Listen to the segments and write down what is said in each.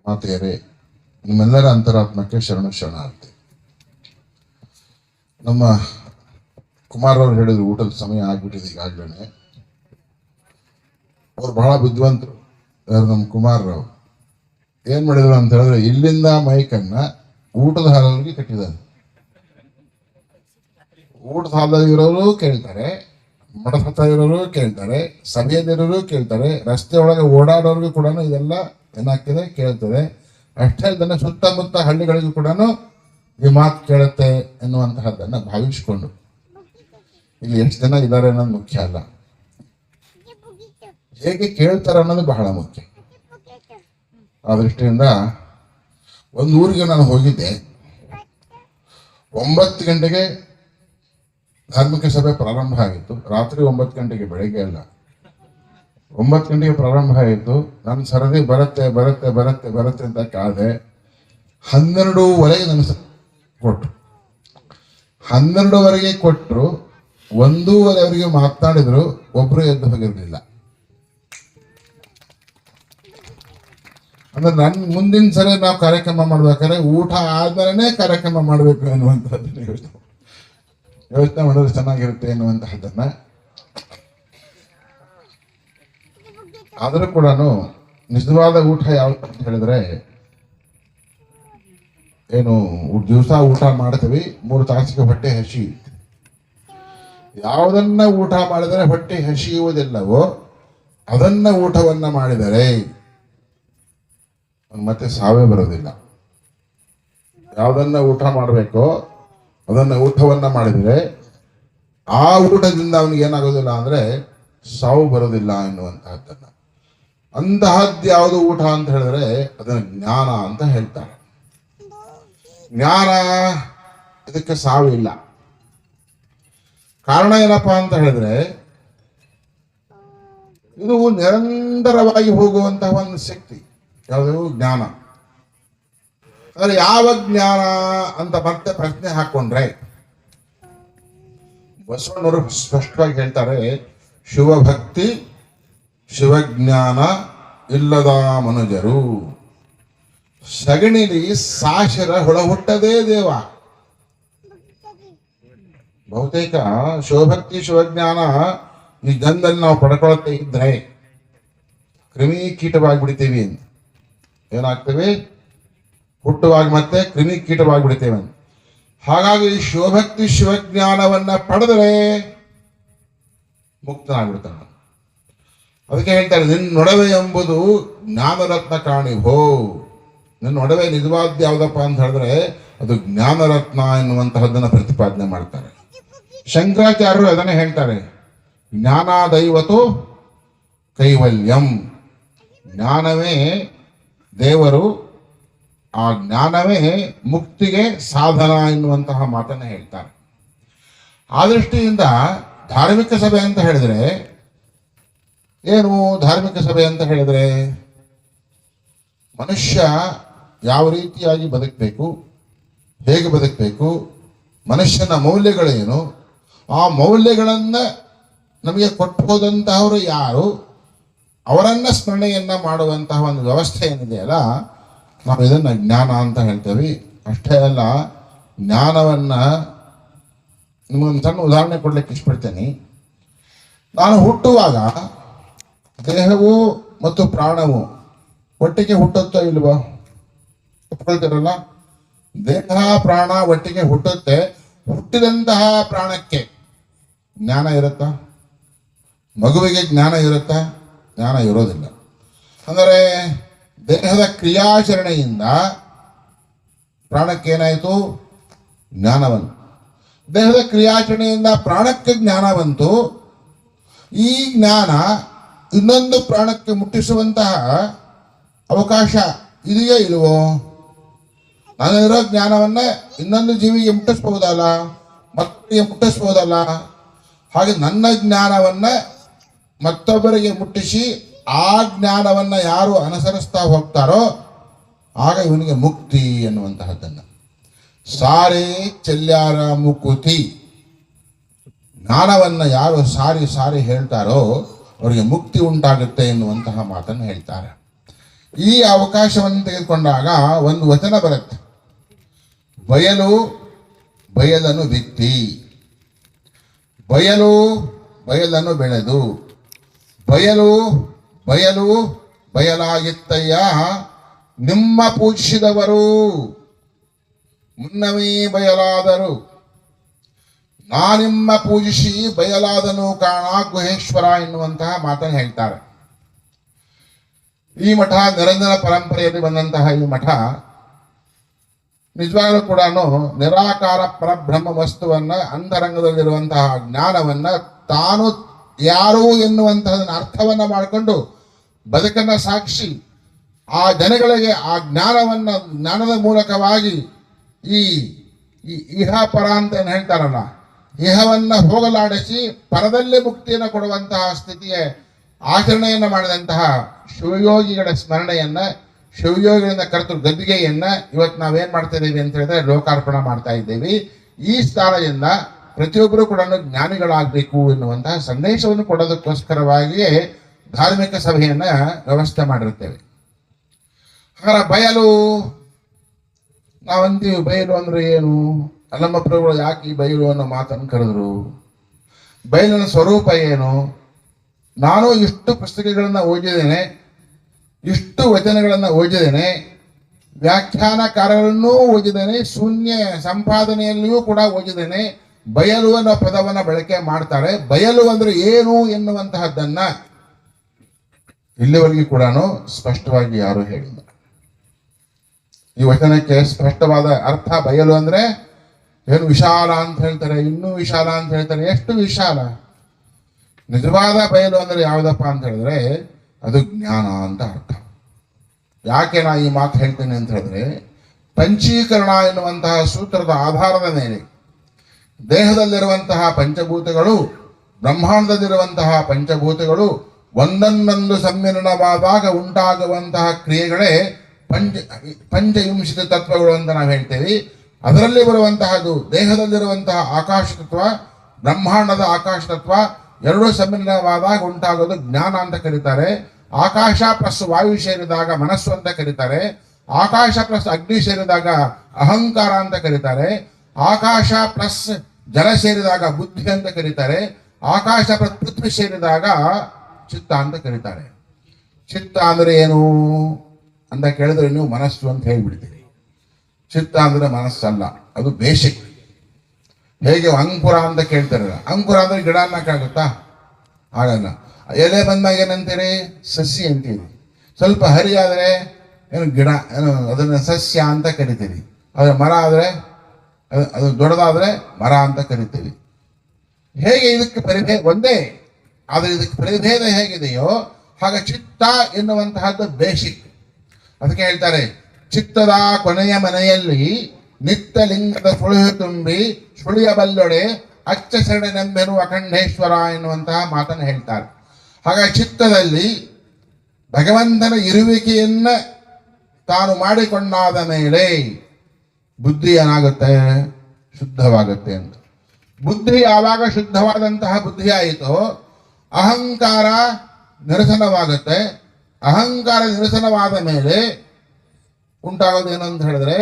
ಮಾತೆಯರೇ, ನಿಮ್ಮೆಲ್ಲರ ಅಂತರಾತ್ಮಕ್ಕೆ ಶರಣಾರ್ಥಿ. ನಮ್ಮ ಕುಮಾರ್ ಅವರು ಹೇಳಿದ್ರು ಊಟದ ಸಮಯ ಆಗ್ಬಿಟ್ಟಿದೆ ಈಗಾಗಲೇ. ಅವ್ರು ಬಹಳ ಬುದ್ಧಿವಂತರು. ಯಾರು ನಮ್ಮ ಕುಮಾರ್ ರಾವ್ ಏನ್ ಮಾಡಿದ್ರು ಅಂತ ಹೇಳಿದ್ರೆ, ಇಲ್ಲಿಂದ ಮೈಕನ್ನ ಊಟದ ಹಾಲಲ್ಲಿ ಕಟ್ಟಿದ್ದಾರೆ. ಊಟದ ಹಾಲಲ್ಲಿ ಇರೋರು ಕೇಳ್ತಾರೆ, ಮಠದ ಹತ್ರ ಇರೋರು ಕೇಳ್ತಾರೆ, ಸಭೆಯಲ್ಲಿರೋರು ಕೇಳ್ತಾರೆ, ರಸ್ತೆ ಒಳಗೆ ಓಡಾಡೋರ್ಗೂ ಕೂಡ ಇದೆಲ್ಲ ಏನಾಗ್ತದೆ ಕೇಳ್ತದೆ. ಅಷ್ಟೇ ಅಲ್ಲದೆ ಸುತ್ತಮುತ್ತ ಹಳ್ಳಿಗಳಿಗೂ ಕೂಡ ಈ ಮಾತು ಕೇಳುತ್ತೆ ಎನ್ನುವಂತಹದ್ದನ್ನು ಭಾವಿಸಿಕೊಂಡು ಇಲ್ಲಿ ಎಷ್ಟು ಜನ ಇದ್ದಾರೆ ಅನ್ನೋದು ಮುಖ್ಯ ಅಲ್ಲ, ಹೇಗೆ ಕೇಳ್ತಾರೆ ಅನ್ನೋದು ಬಹಳ ಮುಖ್ಯ. ಆ ದೃಷ್ಟಿಯಿಂದ ಒಂದು ಊರಿಗೆ ನಾನು ಹೋಗಿದ್ದೆ. 9 ಗಂಟೆಗೆ ಧಾರ್ಮಿಕ ಸಭೆ ಪ್ರಾರಂಭ ಆಗಿತ್ತು. ರಾತ್ರಿ 9 ಗಂಟೆಗೆ, ಬೆಳಗ್ಗೆ ಅಲ್ಲ, 9 ಗಂಟೆಗೆ ಪ್ರಾರಂಭ ಆಯಿತು. ನನ್ನ ಸರದಿ ಬರುತ್ತೆ ಬರುತ್ತೆ ಬರುತ್ತೆ ಬರುತ್ತೆ ಅಂತ ಕಾದೆ. 12:15 ನನ್ನ ಕೊಟ್ಟರು. 12:15 ಕೊಟ್ಟರು. 1:15 ಮಾತನಾಡಿದ್ರು, ಒಬ್ರು ಎದ್ದು ಹೋಗಿರ್ಲಿಲ್ಲ. ಅಂದ್ರೆ ನನ್ನ ಮುಂದಿನ ಸರಿ ನಾವು ಕಾರ್ಯಕ್ರಮ ಮಾಡ್ಬೇಕಾದ್ರೆ ಊಟ ಆದ್ಮೇಲೆ ಕಾರ್ಯಕ್ರಮ ಮಾಡಬೇಕು ಎನ್ನುವಂತಹದ್ದನ್ನ ಯೋಚನೆ ಮಾಡಿದ್ರೆ ಚೆನ್ನಾಗಿರುತ್ತೆ ಎನ್ನುವಂತಹದ್ದನ್ನ. ಆದರೂ ಕೂಡ ನಿಜವಾದ ಊಟ ಯಾವುದು ಅಂತ ಹೇಳಿದ್ರೆ, ಏನು ದಿವಸ ಊಟ ಮಾಡ್ತೀವಿ, 3 ತಾಸಿಗೆ ಹೊಟ್ಟೆ ಹಸಿ. ಯಾವುದನ್ನ ಊಟ ಮಾಡಿದರೆ ಹೊಟ್ಟೆ ಹಸಿಯುವುದಿಲ್ಲವೋ ಅದನ್ನ ಊಟವನ್ನ ಮಾಡಿದರೆ ಮತ್ತೆ ಸಾವೇ ಬರೋದಿಲ್ಲ. ಯಾವುದನ್ನ ಊಟ ಮಾಡಬೇಕೋ ಅದನ್ನ ಊಟವನ್ನ ಮಾಡಿದರೆ ಆ ಊಟದಿಂದ ಅವನಿಗೆ ಏನಾಗೋದಿಲ್ಲ ಅಂದ್ರೆ ಸಾವು ಬರೋದಿಲ್ಲ ಎನ್ನುವಂತಹದ್ದನ್ನ. ಅಂತಹದ್ದು ಯಾವುದು ಊಟ ಅಂತ ಹೇಳಿದ್ರೆ ಅದನ್ನ ಜ್ಞಾನ ಅಂತ ಹೇಳ್ತಾರೆ. ಜ್ಞಾನ ಇದಕ್ಕೆ ಸಾವಿಲ್ಲ. ಕಾರಣ ಏನಪ್ಪಾ ಅಂತ ಹೇಳಿದ್ರೆ, ಇದು ನಿರಂತರವಾಗಿ ಹೋಗುವಂತಹ ಒಂದು ಶಕ್ತಿ. ಯಾವುದು? ಜ್ಞಾನ. ಅಂದ್ರೆ ಯಾವ ಜ್ಞಾನ ಅಂತ ಮತ್ತೆ ಪ್ರಶ್ನೆ ಹಾಕೊಂಡ್ರೆ ಬಸವಣ್ಣವರು ಸ್ಪಷ್ಟವಾಗಿ ಹೇಳ್ತಾರೆ, ಶಿವಭಕ್ತಿ ಶಿವಜ್ಞಾನ ಇಲ್ಲದ ಮನುಜರು ಸಗಣಿಲಿ ಸಾಶರ ಹುಳ ಹುಟ್ಟದೇ ದೇವ. ಬಹುತೇಕ ಶಿವಭಕ್ತಿ ಶಿವಜ್ಞಾನ ಈ ಜನ್ಮದಲ್ಲಿ ನಾವು ಪಡ್ಕೊಳ್ತಾ ಇದ್ರೆ ಕ್ರಿಮಿ ಕೀಟವಾಗಿಬಿಡ್ತೀವಿ ಅಂತ. ಏನಾಗ್ತೇವೆ? ಹುಟ್ಟುವಾಗ ಮತ್ತೆ ಕ್ರಿಮಿ ಕೀಟವಾಗಿಬಿಡ್ತೇವೆ ಅಂತ. ಹಾಗಾಗಿ ಶಿವಭಕ್ತಿ ಶಿವಜ್ಞಾನವನ್ನ ಪಡೆದರೆ ಮುಕ್ತನಾಗ್ಬಿಡ್ತಾನೆ. ಅದಕ್ಕೆ ಹೇಳ್ತಾರೆ, ನಿನ್ನೊಡವೆ ಎಂಬುದು ಜ್ಞಾನರತ್ನ ಕಾಣಿಭೋ. ನಿನ್ನ ಒಡವೆ ನಿಜವಾದ ಯಾವುದಪ್ಪ ಅಂತ ಹೇಳಿದ್ರೆ ಅದು ಜ್ಞಾನರತ್ನ ಎನ್ನುವಂತಹದ್ದನ್ನು ಪ್ರತಿಪಾದನೆ ಮಾಡ್ತಾರೆ. ಶಂಕರಾಚಾರ್ಯರು ಅದನ್ನೇ ಹೇಳ್ತಾರೆ, ಜ್ಞಾನಾದೈವತು ಕೈವಲ್ಯಂ. ಜ್ಞಾನವೇ ದೇವರು, ಆ ಜ್ಞಾನವೇ ಮುಕ್ತಿಗೆ ಸಾಧನ ಎನ್ನುವಂತಹ ಮಾತನ್ನ ಹೇಳ್ತಾರೆ. ಆ ದೃಷ್ಟಿಯಿಂದ ಧಾರ್ಮಿಕ ಸಭೆ ಅಂತ ಹೇಳಿದ್ರೆ ಏನು? ಧಾರ್ಮಿಕ ಸಭೆ ಅಂತ ಹೇಳಿದ್ರೆ ಮನುಷ್ಯ ಯಾವ ರೀತಿಯಾಗಿ ಬದುಕಬೇಕು, ಹೇಗೆ ಬದುಕಬೇಕು, ಮನುಷ್ಯನ ಮೌಲ್ಯಗಳೇನು, ಆ ಮೌಲ್ಯಗಳನ್ನ ನಮಗೆ ಕೊಟ್ಟು ಹೋದಂತಹವರು ಯಾರು, ಅವರನ್ನ ಸ್ಮರಣೆಯನ್ನ ಮಾಡುವಂತಹ ಒಂದು ವ್ಯವಸ್ಥೆ ಏನಿದೆಯಲ್ಲ, ನಾವು ಇದನ್ನ ಜ್ಞಾನ ಅಂತ ಹೇಳ್ತೇವೆ. ಅಷ್ಟೇ ಅಲ್ಲ, ಜ್ಞಾನವನ್ನ ನಿಮಗೊಂದು ಸಣ್ಣ ಉದಾಹರಣೆ ಕೊಡ್ಲಿಕ್ಕೆ ಇಷ್ಟಪಡ್ತೇನೆ. ನಾನು ಹುಟ್ಟುವಾಗ ದೇಹವು ಮತ್ತು ಪ್ರಾಣವು ಒಟ್ಟಿಗೆ ಹುಟ್ಟುತ್ತೋ ಇಲ್ವೋ? ಒಪ್ಕೊಳ್ತೀರಲ್ಲ? ದೇಹ ಪ್ರಾಣ ಒಟ್ಟಿಗೆ ಹುಟ್ಟುತ್ತೆ. ಹುಟ್ಟಿದಂತಹ ಪ್ರಾಣಕ್ಕೆ ಜ್ಞಾನ ಇರುತ್ತಾ? ಮಗುವಿಗೆ ಜ್ಞಾನ ಇರುತ್ತಾ? ಜ್ಞಾನ ಇರೋದಿಲ್ಲ. ಅಂದರೆ ದೇಹದ ಕ್ರಿಯಾಚರಣೆಯಿಂದ ಪ್ರಾಣಕ್ಕೆ ಏನಾಯಿತು? ಜ್ಞಾನ ಬಂತು. ದೇಹದ ಕ್ರಿಯಾಚರಣೆಯಿಂದ ಪ್ರಾಣಕ್ಕೆ ಜ್ಞಾನ ಬಂತು. ಈ ಜ್ಞಾನ ಇನ್ನೊಂದು ಪ್ರಾಣಕ್ಕೆ ಮುಟ್ಟಿಸುವಂತಹ ಅವಕಾಶ ಇದೆಯೋ ಇಲ್ವೋ? ನಾನಿರೋ ಜ್ಞಾನವನ್ನ ಇನ್ನೊಂದು ಜೀವಿಗೆ ಮುಟ್ಟಿಸ್ಬಹುದಲ್ಲ, ಮತ್ತೊಬ್ಬರಿಗೆ ಮುಟ್ಟಿಸ್ಬಹುದಲ್ಲ. ಹಾಗೆ ನನ್ನ ಜ್ಞಾನವನ್ನ ಮತ್ತೊಬ್ಬರಿಗೆ ಮುಟ್ಟಿಸಿ ಆ ಜ್ಞಾನವನ್ನ ಯಾರು ಅನುಸರಿಸ್ತಾ ಹೋಗ್ತಾರೋ ಆಗ ಇವನಿಗೆ ಮುಕ್ತಿ ಎನ್ನುವಂತಹದ್ದನ್ನು. ಸಾರೇ ಚೆಲ್ಯಾರ ಮುಕುತಿ. ಜ್ಞಾನವನ್ನ ಯಾರು ಸಾರಿ ಸಾರಿ ಹೇಳ್ತಾರೋ ಅವರಿಗೆ ಮುಕ್ತಿ ಉಂಟಾಗುತ್ತೆ ಎನ್ನುವಂತಹ ಮಾತನ್ನು ಹೇಳ್ತಾರೆ. ಈ ಅವಕಾಶವನ್ನು ತೆಗೆದುಕೊಂಡಾಗ ಒಂದು ವಚನ ಬರುತ್ತೆ, ಬಯಲು ಬಯಲನ್ನು ಬಿತ್ತಿ, ಬಯಲು ಬಯಲನ್ನು ಬೆಳೆದು, ಬಯಲು ಬಯಲು ಬಯಲಾಗಿತ್ತಯ್ಯ ನಿಮ್ಮ ಪೂಜಿಸಿದವರು ಮುನ್ನವೇ ಬಯಲಾದರು, ನಾನಿಮ್ಮ ಪೂಜಿಸಿ ಬಯಲಾದನು ಕಾಣ ಗುಹೇಶ್ವರ ಎನ್ನುವಂತಹ ಮಾತನ್ನು ಹೇಳ್ತಾರೆ. ಈ ಮಠ ನಿರಂಜನ ಪರಂಪರೆಯಲ್ಲಿ ಬಂದಂತಹ ಈ ಮಠ ನಿಜವಾಗ್ಲೂ ಕೂಡ ನಿರಾಕಾರ ಪರಬ್ರಹ್ಮ ವಸ್ತುವನ್ನ ಅಂತರಂಗದಲ್ಲಿರುವಂತಹ ಜ್ಞಾನವನ್ನ ತಾನು ಯಾರು ಎನ್ನುವಂತಹದನ್ನ ಅರ್ಥವನ್ನ ಮಾಡಿಕೊಂಡು ಬದುಕನ್ನ ಸಾಕ್ಷಿ ಆ ಜನಗಳಿಗೆ ಆ ಜ್ಞಾನದ ಮೂಲಕವಾಗಿ ಈ ಇಹ ಪರ ಅಂತ ಏನು ಹೇಳ್ತಾರಲ್ಲ, ಇಹವನ್ನ ಹೋಗಲಾಡಿಸಿ ಪರದಲ್ಲಿ ಮುಕ್ತಿಯನ್ನು ಕೊಡುವಂತಹ ಸ್ಥಿತಿಯ ಆಚರಣೆಯನ್ನು ಮಾಡಿದಂತಹ ಶಿವಯೋಗಿಗಳ ಸ್ಮರಣೆಯನ್ನ, ಶಿವಯೋಗಿಗಳಿಂದ ಕರೆತು ಗದ್ದಿಗೆಯನ್ನ ಇವತ್ತು ನಾವೇನ್ ಮಾಡ್ತಾ ಇದ್ದೀವಿ ಅಂತ ಹೇಳಿದ್ರೆ ಲೋಕಾರ್ಪಣೆ ಮಾಡ್ತಾ ಇದ್ದೇವೆ. ಈ ಸ್ಥಾನದಿಂದ ಪ್ರತಿಯೊಬ್ಬರು ಕೂಡ ಜ್ಞಾನಿಗಳಾಗಬೇಕು ಎನ್ನುವಂತಹ ಸಂದೇಶವನ್ನು ಕೊಡೋದಕ್ಕೋಸ್ಕರವಾಗಿಯೇ ಧಾರ್ಮಿಕ ಸಭೆಯನ್ನ ವ್ಯವಸ್ಥೆ ಮಾಡಿರ್ತೇವೆ. ಹಾಗಾದ್ರೆ ಬಯಲು ನಾವಂತೀವಿ, ಬಯಲು ಅಂದ್ರೆ ಏನು? ಅಲ್ಲಮ್ಮ ಪ್ರಭುಗಳು ಯಾಕೆ ಈ ಬಯಲು ಅನ್ನೋ ಮಾತನ್ನು ಕರೆದ್ರು? ಬಯಲಿನ ಸ್ವರೂಪ ಏನು? ನಾನು ಇಷ್ಟು ಪುಸ್ತಕಗಳನ್ನ ಓದಿದ್ದೇನೆ, ಇಷ್ಟು ವಚನಗಳನ್ನು ಓದಿದ್ದೇನೆ, ವ್ಯಾಖ್ಯಾನಕಾರರನ್ನೂ ಓದಿದ್ದೇನೆ, ಶೂನ್ಯ ಸಂಪಾದನೆಯಲ್ಲಿಯೂ ಕೂಡ ಓದಿದ್ದೇನೆ. ಬಯಲು ಅನ್ನೋ ಪದವನ್ನ ಬಳಕೆ ಮಾಡ್ತಾರೆ. ಬಯಲು ಅಂದ್ರೆ ಏನು ಎನ್ನುವಂತಹದ್ದನ್ನ ಇಲ್ಲಿವರೆಗೂ ಕೂಡ ಸ್ಪಷ್ಟವಾಗಿ ಯಾರು ಹೇಳಿಲ್ಲ. ಈ ವಚನಕ್ಕೆ ಸ್ಪಷ್ಟವಾದ ಅರ್ಥ ಬಯಲು ಅಂದ್ರೆ ಏನು? ವಿಶಾಲ ಅಂತ ಹೇಳ್ತಾರೆ, ಇನ್ನೂ ವಿಶಾಲ ಅಂತ ಹೇಳ್ತಾರೆ. ಎಷ್ಟು ವಿಶಾಲ? ನಿಜವಾದ ಬಯಲು ಅಂದ್ರೆ ಯಾವುದಪ್ಪ ಅಂತ ಹೇಳಿದ್ರೆ ಅದು ಜ್ಞಾನ ಅಂತ ಅರ್ಥ. ಯಾಕೆ ನಾ ಈ ಮಾತು ಹೇಳ್ತೇನೆ ಅಂತ ಹೇಳಿದ್ರೆ, ಪಂಚೀಕರಣ ಎನ್ನುವಂತಹ ಸೂತ್ರದ ಆಧಾರದ ಮೇಲೆ ದೇಹದಲ್ಲಿರುವಂತಹ ಪಂಚಭೂತಗಳು, ಬ್ರಹ್ಮಾಂಡದಲ್ಲಿರುವಂತಹ ಪಂಚಭೂತಗಳು ಒಂದನ್ನೊಂದು ಸಮ್ಮಿಲನವಾದಾಗ ಉಂಟಾಗುವಂತಹ ಕ್ರಿಯೆಗಳೇ ಪಂಚವಿಂಶತಿ ತತ್ವಗಳು ಅಂತ ನಾವು ಹೇಳ್ತೇವೆ. ಅದರಲ್ಲಿ ಬರುವಂತಹದ್ದು ದೇಹದಲ್ಲಿರುವಂತಹ ಆಕಾಶ ತತ್ವ, ಬ್ರಹ್ಮಾಂಡದ ಆಕಾಶ ತತ್ವ ಎರಡೂ ಸಮ್ಮಿಲನವಾದಾಗ ಉಂಟಾಗೋದು ಜ್ಞಾನ ಅಂತ ಕರೀತಾರೆ. ಆಕಾಶ ಪ್ಲಸ್ ವಾಯು ಸೇರಿದಾಗ ಮನಸ್ಸು ಅಂತ ಕರೀತಾರೆ. ಆಕಾಶ ಪ್ಲಸ್ ಅಗ್ನಿ ಸೇರಿದಾಗ ಅಹಂಕಾರ ಅಂತ ಕರೀತಾರೆ. ಆಕಾಶ ಪ್ಲಸ್ ಜಲ ಸೇರಿದಾಗ ಬುದ್ಧಿ ಅಂತ ಕರೀತಾರೆ. ಆಕಾಶ ಪ್ಲಸ್ ಪೃಥ್ವಿ ಸೇರಿದಾಗ ಚಿತ್ತ ಅಂತ ಕರೀತಾರೆ. ಚಿತ್ತ ಅಂದ್ರೆ ಏನು ಅಂತ ಕೇಳಿದ್ರೆ ನೀವು ಮನಸ್ಸು ಅಂತ ಹೇಳ್ಬಿಡ್ತೀರಿ. ಚಿತ್ತ ಅಂದ್ರೆ ಮನಸ್ಸಲ್ಲ, ಅದು ಬೇಸಿಕ್. ಹೇಗೆ ಅಂಕುರ ಅಂತ ಕೇಳ್ತಾರಲ್ಲ, ಅಂಕುರ ಅಂದ್ರೆ ಗಿಡ ಅನ್ನಕ್ಕಾಗುತ್ತಾ? ಆಗಲ್ಲ. ಎಲೆ ಬಂದಾಗ ಏನಂತೀರಿ? ಸಸ್ಯ ಅಂತೀರಿ. ಸ್ವಲ್ಪ ಹರಿ ಆದ್ರೆ ಏನು ಗಿಡ, ಏನು ಅದನ್ನ ಸಸ್ಯ ಅಂತ ಕರಿತೀವಿ. ಆದ್ರೆ ಮರ ಆದ್ರೆ ಅದು ದೊಡ್ಡದಾದ್ರೆ ಮರ ಅಂತ ಕರಿತೀವಿ. ಹೇಗೆ ಇದಕ್ಕೆ ಪರಿಭೇದ ಒಂದೇ, ಆದ್ರೆ ಇದಕ್ಕೆ ಪರಿಭೇದ ಹೇಗಿದೆಯೋ ಹಾಗೆ ಚಿತ್ತ ಎನ್ನುವಂತಹದ್ದು ಬೇಸಿಕ್. ಅದಕ್ಕೆ ಹೇಳ್ತಾರೆ, ಚಿತ್ತದ ಕೊನೆಯ ಮನೆಯಲ್ಲಿ ನಿತ್ಯ ಲಿಂಗದ ಸುಳಿವು ತುಂಬಿ ಸುಳಿಯಬಲ್ಲೊಡೆ ಅಚ್ಚ ಸರಣೆ ನೆಂಬೆನು ಅಖಂಡೇಶ್ವರ ಎನ್ನುವಂತಹ ಮಾತನ್ನು ಹೇಳ್ತಾರೆ. ಹಾಗಾಗಿ ಚಿತ್ತದಲ್ಲಿ ಭಗವಂತನ ಇರುವಿಕೆಯನ್ನ ತಾನು ಮಾಡಿಕೊಂಡಾದ ಮೇಲೆ ಬುದ್ಧಿ ಏನಾಗುತ್ತೆ? ಶುದ್ಧವಾಗುತ್ತೆ ಅಂತ. ಬುದ್ಧಿ ಯಾವಾಗ ಶುದ್ಧವಾದಂತಹ ಬುದ್ಧಿ ಆಯಿತೋ ಅಹಂಕಾರ ನಿರಸನವಾಗುತ್ತೆ. ಅಹಂಕಾರ ನಿರಸನವಾದ ಮೇಲೆ ಉಂಟಾಗೋದು ಏನಂತ ಹೇಳಿದ್ರೆ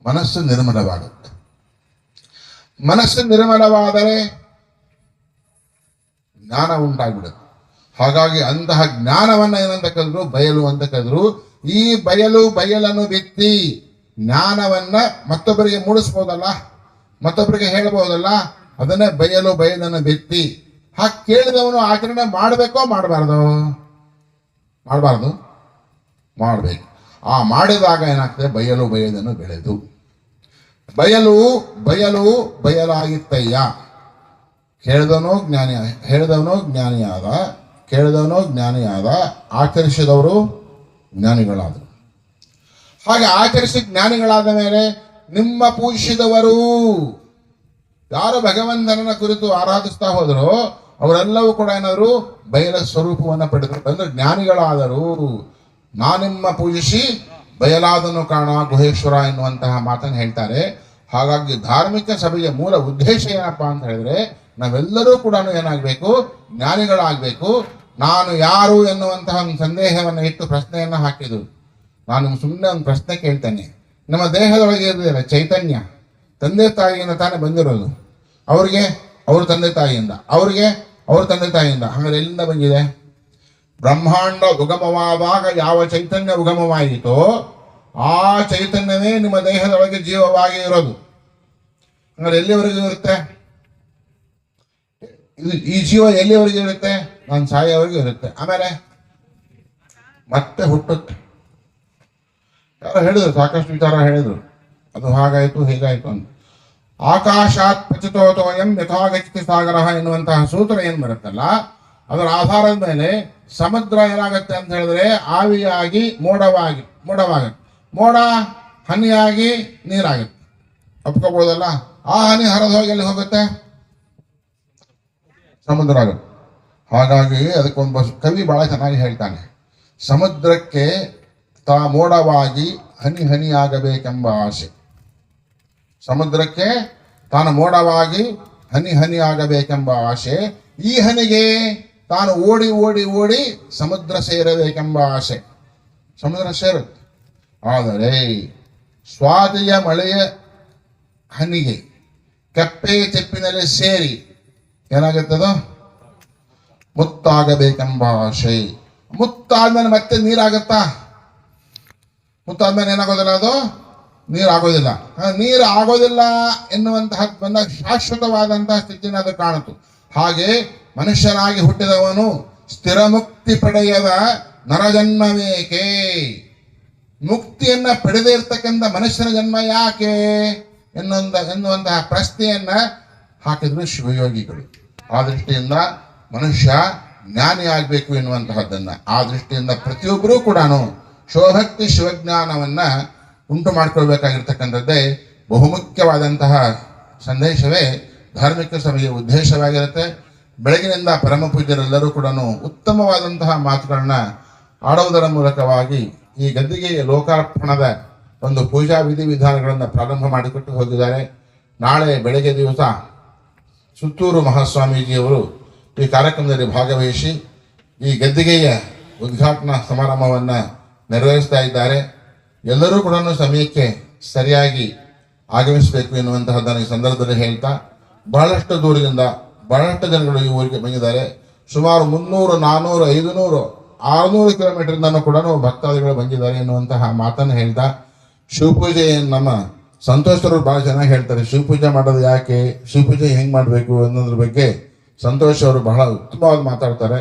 ಮನಸ್ಸು ನಿರ್ಮಲವಾಗುತ್ತೆ. ಮನಸ್ಸು ನಿರ್ಮಲವಾದರೆ ಜ್ಞಾನ ಉಂಟಾಗ್ಬಿಡುತ್ತೆ. ಹಾಗಾಗಿ ಅಂತಹ ಜ್ಞಾನವನ್ನ ಏನಂತ ಕರೆದ್ರು? ಬಯಲು ಅಂತ ಕರೆದ್ರು. ಈ ಬಯಲನ್ನು ಬಿತ್ತಿ ಜ್ಞಾನವನ್ನ ಮತ್ತೊಬ್ಬರಿಗೆ ಮೂಡಿಸ್ಬೋದಲ್ಲ, ಮತ್ತೊಬ್ಬರಿಗೆ ಹೇಳ್ಬೋದಲ್ಲ, ಅದನ್ನೇ ಬಯಲನ್ನು ಬಿತ್ತಿ. ಹಾಗೆ ಕೇಳಿದವನು ಆಚರಣೆ ಮಾಡಬೇಕೋ ಮಾಡಬಾರ್ದು? ಮಾಡಬೇಕು. ಆ ಮಾಡಿದಾಗ ಏನಾಗ್ತದೆ? ಬಯಲನ್ನು ಬೆಳೆದು. ಬಯಲು ಬಯಲಾಗಿತ್ತಯ್ಯ. ಹೇಳಿದವನು ಜ್ಞಾನಿಯಾದ, ಆಚರಿಸಿದವರು ಜ್ಞಾನಿಗಳಾದರು. ಹಾಗೆ ಆಚರಿಸಿ ಜ್ಞಾನಿಗಳಾದ ಮೇಲೆ ನಿಮ್ಮ ಪೂಜಿಸಿದವರು ಯಾರು ಭಗವಂತನನ್ನ ಕುರಿತು ಆರಾಧಿಸ್ತಾ ಹೋದರೋ ಅವರೆಲ್ಲವೂ ಕೂಡ ಏನಾದ್ರು ಬಯಲ ಸ್ವರೂಪವನ್ನು ಪಡೆದರು, ಅಂದ್ರೆ ಜ್ಞಾನಿಗಳಾದರು. ನಾನಿಮ್ಮ ಪೂಜಿಸಿ ಬಯಲಾದನು ಕಾಣ ಗುಹೇಶ್ವರ ಎನ್ನುವಂತಹ ಮಾತನ್ನು ಹೇಳ್ತಾರೆ. ಹಾಗಾಗಿ ಧಾರ್ಮಿಕ ಸಭೆಯ ಮೂಲ ಉದ್ದೇಶ ಏನಪ್ಪಾ ಅಂತ ಹೇಳಿದ್ರೆ ನಾವೆಲ್ಲರೂ ಕೂಡ ಏನಾಗಬೇಕು? ಜ್ಞಾನಿಗಳಾಗಬೇಕು. ನಾನು ಯಾರು ಎನ್ನುವಂತಹ ಒಂದು ಸಂದೇಹವನ್ನು ಇಟ್ಟು ಪ್ರಶ್ನೆಯನ್ನು ಹಾಕಿದರು. ನಾನು ಸುಮ್ಮನೆ ಒಂದು ಪ್ರಶ್ನೆ ಕೇಳ್ತೇನೆ. ನಮ್ಮ ದೇಹದೊಳಗೆ ಇರಲಿಲ್ಲ ಚೈತನ್ಯ, ತಂದೆ ತಾಯಿಯಿಂದ ತಾನೇ ಬಂದಿರೋದು. ಅವ್ರಿಗೆ ಅವ್ರ ತಂದೆ ತಾಯಿಯಿಂದ, ಅವ್ರಿಗೆ ಅವ್ರ ತಂದೆ ತಾಯಿಯಿಂದ. ಹಾಗಾದ್ರೆ ಎಲ್ಲಿಂದ ಬಂದಿದೆ? ಬ್ರಹ್ಮಾಂಡ ಉಗಮವಾದಾಗ ಯಾವ ಚೈತನ್ಯ ಉಗಮವಾಯಿತೋ ಆ ಚೈತನ್ಯವೇ ನಿಮ್ಮ ದೇಹದೊಳಗೆ ಜೀವವಾಗಿ ಇರೋದು. ಹಾಗಾದ್ರೆ ಎಲ್ಲಿವರೆಗೂ ಇರುತ್ತೆ ಇದು? ಈ ಜೀವ ಎಲ್ಲಿವರೆಗೂ ಇರುತ್ತೆ? ನಾನು ಸಾಯೋವರೆಗೂ ಇರುತ್ತೆ. ಆಮೇಲೆ ಮತ್ತೆ ಹುಟ್ಟುತ್ತೆ. ಯಾರು ಹೇಳಿದ್ರು, ಸಾಕಷ್ಟು ವಿಚಾರ ಹೇಳಿದ್ರು, ಅದು ಹಾಗಾಯಿತು ಹೀಗಾಯಿತು ಅಂತ. ಆಕಾಶಾತ್ ಪಚಿತೋತೋಯಂ ಯಥಾಗತಿ ಸಾಗರ ಎನ್ನುವಂತಹ ಸೂತ್ರ ಏನು ಬರುತ್ತಲ್ಲ, ಅದರ ಆಧಾರದ ಮೇಲೆ ಸಮುದ್ರ ಏನಾಗುತ್ತೆ ಅಂತ ಹೇಳಿದ್ರೆ ಆವಿಯಾಗಿ ಮೋಡವಾಗುತ್ತೆ. ಮೋಡ ಹನಿಯಾಗಿ ನೀರಾಗುತ್ತೆ. ಒಪ್ಕೋಬಹುದಲ್ಲ? ಆ ಹನಿ ಹರಿದು ಹೋಗಿ ಎಲ್ಲಿ ಹೋಗುತ್ತೆ? ಸಮುದ್ರ ಆಗುತ್ತೆ. ಹಾಗಾಗಿ ಅದಕ್ಕೊಂದು ಕವಿ ಬಹಳ ಚೆನ್ನಾಗಿ ಹೇಳ್ತಾನೆ, ಸಮುದ್ರಕ್ಕೆ ಮೋಡವಾಗಿ ಹನಿ ಹನಿಯಾಗಬೇಕೆಂಬ ಆಸೆ. ಸಮುದ್ರಕ್ಕೆ ತಾನು ಮೋಡವಾಗಿ ಹನಿ ಹನಿ ಆಗಬೇಕೆಂಬ ಆಸೆ. ಈ ಹನಿಗೆ ತಾನು ಓಡಿ ಓಡಿ ಓಡಿ ಸಮುದ್ರ ಸೇರಬೇಕೆಂಬ ಆಸೆ. ಸಮುದ್ರ ಸೇರುತ್ತೆ. ಆದರೆ ಸ್ವಾತಿಯ ಮಳೆಯ ಹನಿಗೆ ಕಪ್ಪೆ ಚೆಪ್ಪಿನಲ್ಲಿ ಸೇರಿ ಏನಾಗುತ್ತದೋ ಮುತ್ತಾಗಬೇಕೆಂಬ ಆಸೆ. ಮುತ್ತಾದ್ಮೇಲೆ ಮತ್ತೆ ನೀರಾಗತ್ತಾ? ಮುತ್ತಾದ್ಮೇಲೆ ಏನಾಗೋದಿಲ್ಲ, ಅದು ನೀರಾಗೋದಿಲ್ಲ. ನೀರು ಆಗೋದಿಲ್ಲ ಎನ್ನುವಂತಹ ಬಂದಾಗ ಶಾಶ್ವತವಾದಂತಹ ಸ್ಥಿತಿನ ಅದು ಕಾಣಿತು. ಹಾಗೆ ಮನುಷ್ಯನಾಗಿ ಹುಟ್ಟಿದವನು ಸ್ಥಿರ ಮುಕ್ತಿ ಪಡೆಯದ ನರಜನ್ಮವೇಕೆ? ಮುಕ್ತಿಯನ್ನ ಪಡೆದೇ ಇರ್ತಕ್ಕಂಥ ಮನುಷ್ಯನ ಜನ್ಮ ಯಾಕೆ ಎನ್ನುವಂತಹ ಪ್ರಶ್ನೆಯನ್ನ ಹಾಕಿದ್ರು ಶಿವಯೋಗಿಗಳು. ಆ ದೃಷ್ಟಿಯಿಂದ ಮನುಷ್ಯ ಜ್ಞಾನಿ ಆಗ್ಬೇಕು ಎನ್ನುವಂತಹದ್ದನ್ನ, ಆ ದೃಷ್ಟಿಯಿಂದ ಪ್ರತಿಯೊಬ್ಬರೂ ಕೂಡ ಶಿವಭಕ್ತಿ ಶಿವಜ್ಞಾನವನ್ನ ಉಂಟು ಮಾಡ್ಕೊಳ್ಬೇಕಾಗಿರ್ತಕ್ಕಂಥದ್ದೇ ಬಹುಮುಖ್ಯವಾದಂತಹ ಸಂದೇಶವೇ ಧಾರ್ಮಿಕ ಸಭೆಯ ಉದ್ದೇಶವಾಗಿರುತ್ತೆ. ಬೆಳಗಿನಿಂದ ಪರಮ ಪೂಜ್ಯರೆಲ್ಲರೂ ಕೂಡ ಉತ್ತಮವಾದಂತಹ ಮಾತುಗಳನ್ನ ಆಡುವುದರ ಮೂಲಕವಾಗಿ ಈ ಗದ್ದಿಗೆಯ ಲೋಕಾರ್ಪಣದ ಒಂದು ಪೂಜಾ ವಿಧಿವಿಧಾನಗಳನ್ನು ಪ್ರಾರಂಭ ಮಾಡಿಕೊಟ್ಟು ಹೋಗಿದ್ದಾರೆ. ನಾಳೆ ಬೆಳಗ್ಗೆ ದಿವಸ ಸುತ್ತೂರು ಮಹಾಸ್ವಾಮೀಜಿಯವರು ಈ ಕಾರ್ಯಕ್ರಮದಲ್ಲಿ ಭಾಗವಹಿಸಿ ಈ ಗದ್ದಿಗೆಯ ಉದ್ಘಾಟನಾ ಸಮಾರಂಭವನ್ನು ನೆರವೇರಿಸ್ತಾ ಇದ್ದಾರೆ. ಎಲ್ಲರೂ ಕೂಡ ಸಮಯಕ್ಕೆ ಸರಿಯಾಗಿ ಆಗಮಿಸಬೇಕು ಎನ್ನುವಂತಹದ್ದನ್ನು ಈ ಸಂದರ್ಭದಲ್ಲಿ ಹೇಳ್ತಾ, ಬಹಳಷ್ಟು ದೂರದಿಂದ ಬಹಳಷ್ಟು ಜನಗಳು ಈ ಊರಿಗೆ ಬಂದಿದ್ದಾರೆ. ಸುಮಾರು 300, 400, 500, 600 ಕಿಲೋಮೀಟರ್ನಿಂದ ಕೂಡ ಭಕ್ತಾದಿಗಳು ಬಂದಿದ್ದಾರೆ ಎನ್ನುವಂತಹ ಮಾತನ್ನು ಹೇಳ್ತಾ, ಶಿವಪೂಜೆ ನಮ್ಮ ಸಂತೋಷರು ಬಹಳ ಚೆನ್ನಾಗಿ ಹೇಳ್ತಾರೆ. ಶಿವಪೂಜೆ ಮಾಡೋದು ಯಾಕೆ, ಶಿವಪೂಜೆ ಹೆಂಗೆ ಮಾಡಬೇಕು ಅನ್ನೋದ್ರ ಬಗ್ಗೆ ಸಂತೋಷ್ ಅವರು ಬಹಳ ಉತ್ತಮವಾಗಿ ಮಾತಾಡ್ತಾರೆ.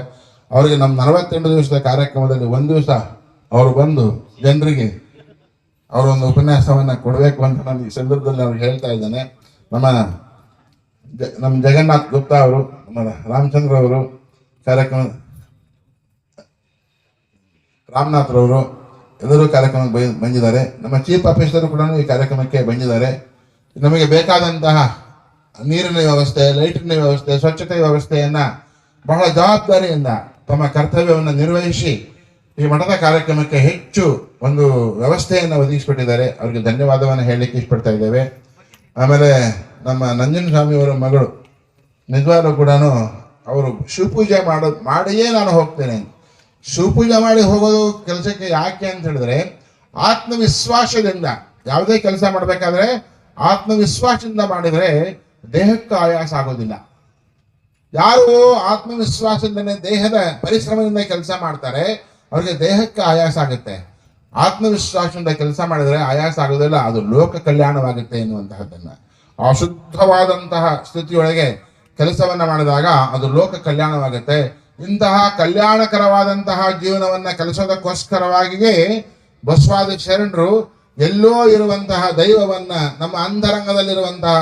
ಅವರಿಗೆ ನಮ್ಮ 48 ದಿವಸದ ಕಾರ್ಯಕ್ರಮದಲ್ಲಿ ಒಂದು ದಿವಸ ಅವರು ಬಂದು ಜನರಿಗೆ ಅವರೊಂದು ಉಪನ್ಯಾಸವನ್ನು ಕೊಡಬೇಕು ಅಂತ ನಾನು ಈ ಸಂದರ್ಭದಲ್ಲಿ ಅವ್ರಿಗೆ ಹೇಳ್ತಾ ಇದ್ದೇನೆ. ನಮ್ಮ ಜಗನ್ನಾಥ್ ಗುಪ್ತಾ ಅವರು, ನಮ್ಮ ರಾಮಚಂದ್ರ ಅವರು ಕಾರ್ಯಕ್ರಮ, ರಾಮನಾಥ್ರವರು ಎಲ್ಲರೂ ಕಾರ್ಯಕ್ರಮಕ್ಕೆ ಬಂದಿದ್ದಾರೆ. ನಮ್ಮ ಚೀಫ್ ಆಫೀಸರ್ ಕೂಡ ಈ ಕಾರ್ಯಕ್ರಮಕ್ಕೆ ಬಂದಿದ್ದಾರೆ. ನಮಗೆ ಬೇಕಾದಂತಹ ನೀರಿನ ವ್ಯವಸ್ಥೆ, ಲೈಟಿನ ವ್ಯವಸ್ಥೆ, ಸ್ವಚ್ಛತೆ ವ್ಯವಸ್ಥೆಯನ್ನ ಬಹಳ ಜವಾಬ್ದಾರಿಯಿಂದ ತಮ್ಮ ಕರ್ತವ್ಯವನ್ನು ನಿರ್ವಹಿಸಿ ಈ ಮಠದ ಕಾರ್ಯಕ್ರಮಕ್ಕೆ ಹೆಚ್ಚು ಒಂದು ವ್ಯವಸ್ಥೆಯನ್ನು ಒದಗಿಸಿಕೊಟ್ಟಿದ್ದಾರೆ. ಅವರಿಗೆ ಧನ್ಯವಾದವನ್ನು ಹೇಳಲಿಕ್ಕೆ ಇಷ್ಟಪಡ್ತಾ ಇದ್ದೇವೆ. ಆಮೇಲೆ ನಮ್ಮ ನಂಜನ ಸ್ವಾಮಿಯವರ ಮಗಳು ನಿಜವಾಗ್ಲೂ ಕೂಡ ಅವರು ಶಿವಪೂಜೆ ಮಾಡಿಯೇ ನಾನು ಹೋಗ್ತೇನೆ. ಶಿವಪೂಜೆ ಮಾಡಿ ಹೋಗೋದು ಕೆಲಸಕ್ಕೆ ಯಾಕೆ ಅಂತ ಹೇಳಿದ್ರೆ, ಆತ್ಮವಿಶ್ವಾಸದಿಂದ ಯಾವುದೇ ಕೆಲಸ ಮಾಡಬೇಕಾದ್ರೆ ಆತ್ಮವಿಶ್ವಾಸದಿಂದ ಮಾಡಿದರೆ ದೇಹಕ್ಕೆ ಆಯಾಸ ಆಗೋದಿಲ್ಲ. ಯಾರು ಆತ್ಮವಿಶ್ವಾಸದಿಂದನೇ ದೇಹದ ಪರಿಶ್ರಮದಿಂದ ಕೆಲಸ ಮಾಡ್ತಾರೆ ಅವ್ರಿಗೆ ದೇಹಕ್ಕೆ ಆಯಾಸ ಆಗುತ್ತೆ. ಆತ್ಮವಿಶ್ವಾಸದಿಂದ ಕೆಲಸ ಮಾಡಿದರೆ ಆಯಾಸ ಆಗೋದಿಲ್ಲ, ಅದು ಲೋಕ ಕಲ್ಯಾಣವಾಗುತ್ತೆ ಎನ್ನುವಂತಹದ್ದನ್ನ, ಆ ಶುದ್ಧವಾದಂತಹ ಸ್ಥಿತಿಯೊಳಗೆ ಕೆಲಸವನ್ನ ಮಾಡಿದಾಗ ಅದು ಲೋಕ ಕಲ್ಯಾಣವಾಗುತ್ತೆ. ಇಂತಹ ಕಲ್ಯಾಣಕರವಾದಂತಹ ಜೀವನವನ್ನ ಕಲಿಸೋದಕ್ಕೋಸ್ಕರವಾಗಿಯೇ ಬಸವಾದಿ ಶರಣರು ಎಲ್ಲೋ ಇರುವಂತಹ ದೈವವನ್ನ, ನಮ್ಮ ಅಂತರಂಗದಲ್ಲಿರುವಂತಹ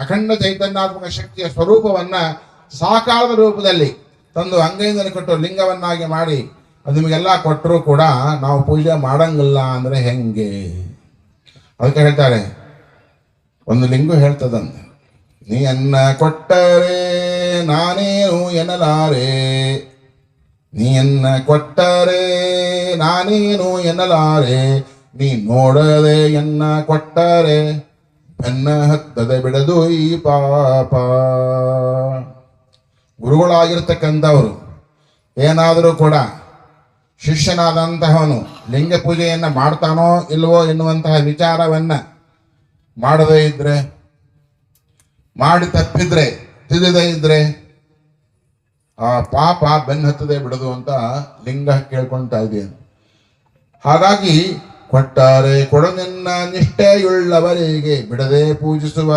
ಅಖಂಡ ಚೈತನ್ಯಾತ್ಮಕ ಶಕ್ತಿಯ ಸ್ವರೂಪವನ್ನ ಸಾಕಾರದ ರೂಪದಲ್ಲಿ ತಂದು ಅಂಗೈನಲ್ಲಿ ಕೊಟ್ಟು ಲಿಂಗವನ್ನಾಗಿ ಮಾಡಿ ಅದು ನಿಮಗೆಲ್ಲ ಕೊಟ್ಟರು ಕೂಡ ನಾವು ಪೂಜೆ ಮಾಡಂಗಿಲ್ಲ ಅಂದ್ರೆ ಹೆಂಗೆ? ಅದಕ್ಕೆ ಹೇಳ್ತಾರೆ, ಒಂದು ಲಿಂಗು ಹೇಳ್ತದಂತೆ, ನೀ ಅನ್ನ ಕೊಟ್ಟರೆ ನಾನೇನು ಎನ್ನಲಾರೆ, ನೀ ಅನ್ನ ಕೊಟ್ಟರೆ ನಾನೇನು ಎನ್ನಲಾರೆ, ನೀ ನೋಡದೆ ಎನ್ನ ಕೊಟ್ಟರೆ ಬೆನ್ನ ಹತ್ತದೆ ಬಿಡದು ಈ ಪಾಪ. ಗುರುಗಳಾಗಿರ್ತಕ್ಕಂಥವ್ರು ಏನಾದರೂ ಕೂಡ ಶಿಷ್ಯನಾದಂತಹವನು ಲಿಂಗ ಪೂಜೆಯನ್ನು ಮಾಡ್ತಾನೋ ಇಲ್ವೋ ಎನ್ನುವಂತಹ ವಿಚಾರವನ್ನ ಮಾಡದೇ ಇದ್ರೆ, ಮಾಡಿ ತಪ್ಪಿದ್ರೆ, ತಿಳಿದೇ ಇದ್ರೆ ಆ ಪಾಪ ಬೆನ್ನತ್ತದೆ ಬಿಡದು ಅಂತ ಲಿಂಗ ಕೇಳ್ಕೊಳ್ತಾ ಇದೆಯೇನು. ಹಾಗಾಗಿ ಕೊಟ್ಟಾರೆ ಕೊಡನೆನ್ನ ನಿಷ್ಠೆಯುಳ್ಳವರಿಗೆ ಬಿಡದೆ ಪೂಜಿಸುವ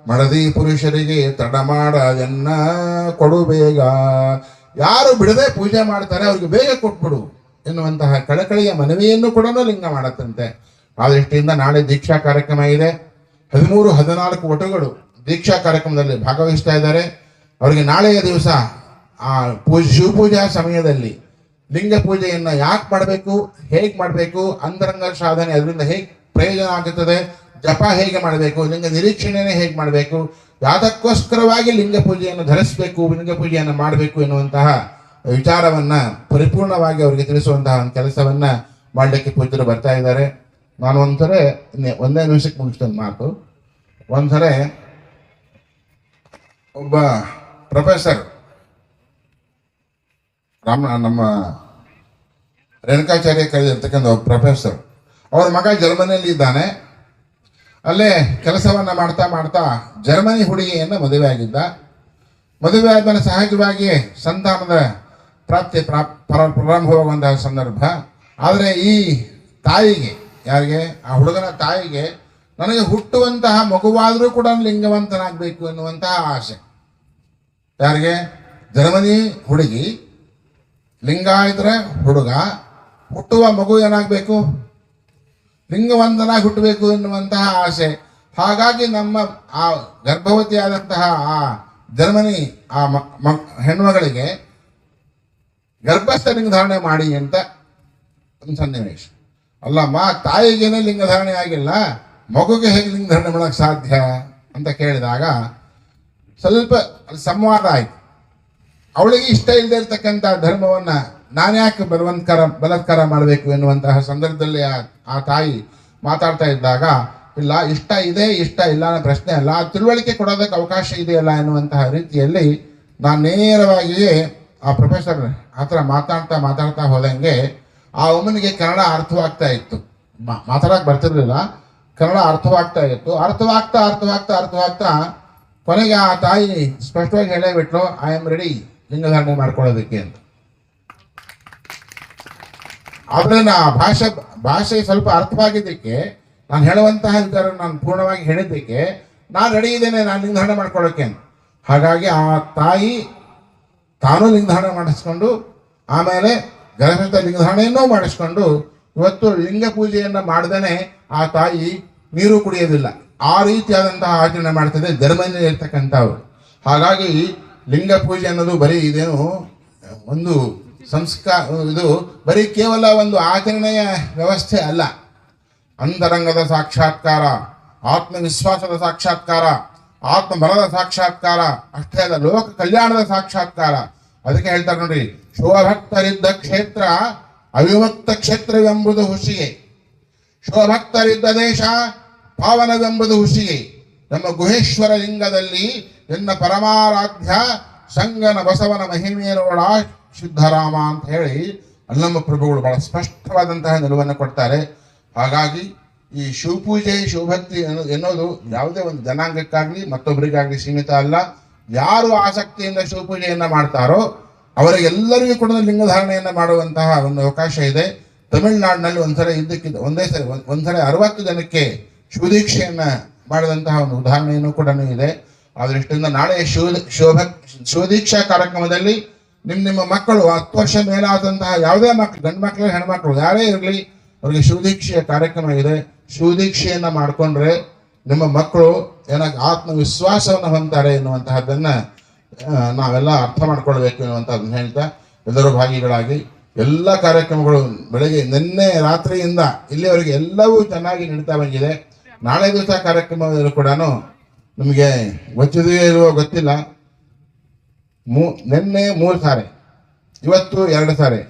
ಮಡದಿ ಪುರುಷರಿಗೆ ತಡ ಮಾಡದನ್ನ ಕೊಡು ಬೇಗ. ಯಾರು ಬಿಡದೆ ಪೂಜೆ ಮಾಡ್ತಾರೆ ಅವ್ರಿಗೆ ಬೇಗ ಕೊಟ್ಬಿಡು ಎನ್ನುವಂತಹ ಕಳಕಳಿಯ ಮನವಿಯನ್ನು ಕೂಡ ಲಿಂಗ ಮಾಡತ್ತಂತೆ. ಆ ದೃಷ್ಟಿಯಿಂದ ನಾಳೆ ದೀಕ್ಷಾ ಕಾರ್ಯಕ್ರಮ ಇದೆ. 13-14 ವಟುಗಳು ದೀಕ್ಷಾ ಕಾರ್ಯಕ್ರಮದಲ್ಲಿ ಭಾಗವಹಿಸ್ತಾ ಇದ್ದಾರೆ. ಅವರಿಗೆ ನಾಳೆಯ ದಿವಸ ಆ ಶಿವಪೂಜಾ ಸಮಯದಲ್ಲಿ ಲಿಂಗ ಪೂಜೆಯನ್ನು ಯಾಕೆ ಮಾಡಬೇಕು, ಹೇಗೆ ಮಾಡಬೇಕು, ಅಂತರಂಗ ಸಾಧನೆ ಅದರಿಂದ ಹೇಗೆ ಪ್ರಯೋಜನ ಆಗುತ್ತದೆ, ಜಪ ಹೇಗೆ ಮಾಡಬೇಕು, ಲಿಂಗ ನಿರೀಕ್ಷಣೆನೇ ಹೇಗೆ ಮಾಡಬೇಕು, ಯಾತಕ್ಕೋಸ್ಕರವಾಗಿ ಲಿಂಗ ಪೂಜೆಯನ್ನು ಧರಿಸಬೇಕು, ಲಿಂಗ ಪೂಜೆಯನ್ನು ಮಾಡಬೇಕು ಎನ್ನುವಂತಹ ವಿಚಾರವನ್ನ ಪರಿಪೂರ್ಣವಾಗಿ ಅವರಿಗೆ ತಿಳಿಸುವಂತಹ ಒಂದು ಕೆಲಸವನ್ನ ಮಾಡಲಿಕ್ಕೆ ಪೂಜ್ಯರು ಬರ್ತಾ ಇದ್ದಾರೆ. ನಾನು ಒಂದ್ಸರಿ ಒಂದೇ ನಿಮಿಷಕ್ಕೆ ಮುಗಿಸ್ತೇನೆ ಮಾತು. ಒಂದ್ಸರಿ ಒಬ್ಬ ಪ್ರೊಫೆಸರ್ ನಮ್ಮ ರೇಣುಕಾಚಾರ್ಯ ಕರೆದಿರ್ತಕ್ಕಂಥ ಒಬ್ಬ ಪ್ರೊಫೆಸರ್, ಅವ್ರ ಮಗ ಜರ್ಮನಿಯಲ್ಲಿ ಇದ್ದಾನೆ. ಅಲ್ಲೇ ಕೆಲಸವನ್ನ ಮಾಡ್ತಾ ಮಾಡ್ತಾ ಜರ್ಮನಿ ಹುಡುಗಿಯನ್ನು ಮದುವೆ ಆಗಿದ್ದ. ಮದುವೆ ಆದ್ಮೇಲೆ ಸಹಜವಾಗಿ ಸಂತಾನದ ಪ್ರಾಪ್ತಿ ಪ್ರಾರಂಭವಾಗುವಂತಹ ಸಂದರ್ಭ. ಆದರೆ ಈ ತಾಯಿಗೆ, ಯಾರಿಗೆ, ಆ ಹುಡುಗನ ತಾಯಿಗೆ, ನನಗೆ ಹುಟ್ಟುವಂತಹ ಮಗುವಾದರೂ ಕೂಡ ಲಿಂಗವಂತನಾಗಬೇಕು ಎನ್ನುವಂತಹ ಆಸೆ. ಯಾರಿಗೆ? ಜರ್ಮನಿ ಹುಡುಗಿ, ಲಿಂಗಾಯತರ ಹುಡುಗ, ಹುಟ್ಟುವ ಮಗು ಏನಾಗಬೇಕು? ಲಿಂಗವಂತನಾಗಿ ಹುಟ್ಟಬೇಕು ಎನ್ನುವಂತಹ ಆಸೆ. ಹಾಗಾಗಿ ನಮ್ಮ ಆ ಗರ್ಭವತಿಯಾದಂತಹ ಆ ಜರ್ಮನಿ ಆ ಹೆಣ್ಮಗಳಿಗೆ ಗರ್ಭಸ್ಥ ಲಿಂಗಧಾರಣೆ ಮಾಡಿ ಅಂತ ಒಂದು ಸನ್ನಿವೇಶ. ಅಲ್ಲಮ್ಮ, ತಾಯಿಗೇನೆ ಲಿಂಗಧಾರಣೆ ಆಗಿಲ್ಲ, ಮಗುಗೆ ಹೇಗೆ ಲಿಂಗಧಾರಣೆ ಮಾಡೋಕ್ಕೆ ಸಾಧ್ಯ ಅಂತ ಕೇಳಿದಾಗ ಸ್ವಲ್ಪ ಸಂವಾದ ಆಯ್ತು. ಅವಳಿಗೆ ಇಷ್ಟ ಇಲ್ಲದೆ ಇರ್ತಕ್ಕಂಥ ಧರ್ಮವನ್ನ ನಾನು ಯಾಕೆ ಬಲಾತ್ಕಾರ ಮಾಡಬೇಕು ಎನ್ನುವಂತಹ ಸಂದರ್ಭದಲ್ಲಿ ಆ ತಾಯಿ ಮಾತಾಡ್ತಾ ಇದ್ದಾಗ, ಇಲ್ಲ, ಇಷ್ಟ ಇದೆ ಇಷ್ಟ ಇಲ್ಲ ಅನ್ನೋ ಪ್ರಶ್ನೆ ಅಲ್ಲ, ತಿಳುವಳಿಕೆ ಕೊಡೋದಕ್ಕೆ ಅವಕಾಶ ಇದೆಯಲ್ಲ ಎನ್ನುವಂತಹ ರೀತಿಯಲ್ಲಿ ನಾನು ನೇರವಾಗಿಯೇ ಆ ಪ್ರೊಫೆಸರ್ ಹತ್ರ ಮಾತಾಡ್ತಾ ಹೋದಂಗೆ ಆ ಒಮ್ಮನಿಗೆ ಕನ್ನಡ ಅರ್ಥವಾಗ್ತಾ ಇತ್ತು. ಮಾತಾಡಕ್ಕೆ ಬರ್ತಿರ್ಲಿಲ್ಲ, ಕನ್ನಡ ಅರ್ಥವಾಗ್ತಾ ಇತ್ತು. ಅರ್ಥವಾಗ್ತಾ ಕೊನೆಗೆ ಆ ತಾಯಿ ಸ್ಪಷ್ಟವಾಗಿ ಹೇಳೇ ಬಿಟ್ಲು, ಐ ಆಮ್ ರೆಡಿ ಲಿಂಗಧಾರಣೆ ಮಾಡ್ಕೊಳ್ಳೋದಕ್ಕೆ ಅಂತ. ಆದ್ರೆ ಭಾಷೆ ಸ್ವಲ್ಪ ಅರ್ಥವಾಗಿದ್ದಕ್ಕೆ, ನಾನು ಹೇಳುವಂತಹ ವಿಚಾರ ನಾನು ಪೂರ್ಣವಾಗಿ ಹೇಳಿದ್ದಕ್ಕೆ ನಾನು ರೆಡಿ ಇದ್ದೇನೆ, ನಾನು ಲಿಂಗಧಾರಣೆ ಮಾಡ್ಕೊಳ್ಳೋಕೆ ಅಂತ. ಹಾಗಾಗಿ ಆ ತಾಯಿ ತಾನು ಲಿಂಗಧಾರಣೆ ಮಾಡಿಸ್ಕೊಂಡು, ಆಮೇಲೆ ಗರ್ಭಸ್ಥ ಲಿಂಗಧಾರಣೆಯನ್ನೂ ಮಾಡಿಸ್ಕೊಂಡು, ಇವತ್ತು ಲಿಂಗ ಪೂಜೆಯನ್ನ ಮಾಡ್ದೇನೆ ಆ ತಾಯಿ ನೀರು ಕುಡಿಯೋದಿಲ್ಲ. ಆ ರೀತಿಯಾದಂತಹ ಆಚರಣೆ ಮಾಡ್ತದೆ ಜರ್ಮನಿಯಲ್ಲಿ ಇರ್ತಕ್ಕಂಥವ್ರು. ಹಾಗಾಗಿ ಲಿಂಗ ಪೂಜೆ ಅನ್ನೋದು ಬರೀ ಇದೇನು ಒಂದು ಇದು ಬರೀ ಕೇವಲ ಒಂದು ಆಚರಣೆಯ ವ್ಯವಸ್ಥೆ ಅಲ್ಲ. ಅಂತರಂಗದ ಸಾಕ್ಷಾತ್ಕಾರ, ಆತ್ಮವಿಶ್ವಾಸದ ಸಾಕ್ಷಾತ್ಕಾರ, ಆತ್ಮಬಲದ ಸಾಕ್ಷಾತ್ಕಾರ, ಅಷ್ಟೇ ಅಲ್ಲ, ಲೋಕ ಕಲ್ಯಾಣದ ಸಾಕ್ಷಾತ್ಕಾರ. ಅದಕ್ಕೆ ಹೇಳ್ತಾರೆ ನೋಡ್ರಿ, ಶಿವಭಕ್ತರಿದ್ದ ಕ್ಷೇತ್ರ ಅವಿಮುಕ್ತ ಕ್ಷೇತ್ರವೆಂಬುದು ಹುಸಿಗೆ, ಶಿವಭಕ್ತರಿದ್ದ ದೇಶ ಪಾವನವೆಂಬುದು ಹುಸಿಗೆ. ನಮ್ಮ ಗುಹೇಶ್ವರ ಲಿಂಗದಲ್ಲಿ ಎನ್ನ ಪರಮಾರಾಧ್ಯ ಸಂಗನ ಬಸವನ ಮಹಿಮೆಯರೋಡ ಸಿದ್ಧರಾಮ ಅಂತ ಹೇಳಿ ಅಲ್ಲಮ್ಮ ಪ್ರಭುಗಳು ಬಹಳ ಸ್ಪಷ್ಟವಾದಂತಹ ನಿಲುವನ್ನು ಕೊಡ್ತಾರೆ. ಹಾಗಾಗಿ ಈ ಶಿವಪೂಜೆ, ಶಿವಭಕ್ತಿ ಎನ್ನುವುದು ಯಾವುದೇ ಒಂದು ಜನಾಂಗಕ್ಕಾಗ್ಲಿ ಮತ್ತೊಬ್ಬರಿಗಾಗ್ಲಿ ಸೀಮಿತ ಅಲ್ಲ. ಯಾರು ಆಸಕ್ತಿಯಿಂದ ಶಿವಪೂಜೆಯನ್ನ ಮಾಡ್ತಾರೋ ಅವರಿಗೆಲ್ಲರಿಗೂ ಕೂಡ ಲಿಂಗಧಾರಣೆಯನ್ನ ಮಾಡುವಂತಹ ಒಂದು ಅವಕಾಶ ಇದೆ. ತಮಿಳುನಾಡಿನಲ್ಲಿ ಒಂದ್ಸರಿ 60 ಜನಕ್ಕೆ ಶಿವದೀಕ್ಷೆಯನ್ನ ಮಾಡಿದಂತಹ ಒಂದು ಉದಾಹರಣೆಯನ್ನು ಕೂಡ ಇದೆ. ಆ ದೃಷ್ಟಿಯಿಂದ ನಾಳೆ ಶಿವದೀಕ್ಷಾ ಕಾರ್ಯಕ್ರಮದಲ್ಲಿ ನಿಮ್ಮ ಮಕ್ಕಳು 10 ವರ್ಷ ಮೇಲಾದಂತಹ ಯಾವುದೇ ಮಕ್ಕಳು, ಗಂಡು ಮಕ್ಕಳು ಹೆಣ್ಮಕ್ಳು ಯಾರೇ ಇರಲಿ, ಅವರಿಗೆ ಶಿವದೀಕ್ಷೆಯ ಕಾರ್ಯಕ್ರಮ ಇದೆ. ಶಿವದೀಕ್ಷೆಯನ್ನ ಮಾಡಿಕೊಂಡ್ರೆ ನಿಮ್ಮ ಮಕ್ಕಳು ಏನಾಗಿ ಆತ್ಮವಿಶ್ವಾಸವನ್ನು ಹೊಂದ್ತಾರೆ ಎನ್ನುವಂತಹದ್ದನ್ನ ನಾವೆಲ್ಲ ಅರ್ಥ ಮಾಡ್ಕೊಳ್ಬೇಕು ಎನ್ನುವಂಥದ್ದನ್ನ ಹೇಳ್ತಾ, ಎಲ್ಲರೂ ಭಾಗಿಗಳಾಗಿ ಎಲ್ಲ ಕಾರ್ಯಕ್ರಮಗಳು ಬೆಳಗ್ಗೆ ನಿನ್ನೆ ರಾತ್ರಿಯಿಂದ ಇಲ್ಲಿವರೆಗೆ ಎಲ್ಲವೂ ಚೆನ್ನಾಗಿ ನಡೀತಾ ಬಂದಿದೆ. ನಾಳೆ ದಿವಸ ಕಾರ್ಯಕ್ರಮದಲ್ಲೂ ಕೂಡ ನಿಮಗೆ ಗೊತ್ತಿದೆಯೋ ಇಲ್ವೋ ಗೊತ್ತಿಲ್ಲ, ನಿನ್ನೆ 3 ಸಾರಿ, ಇವತ್ತು 2 ಸಾರಿ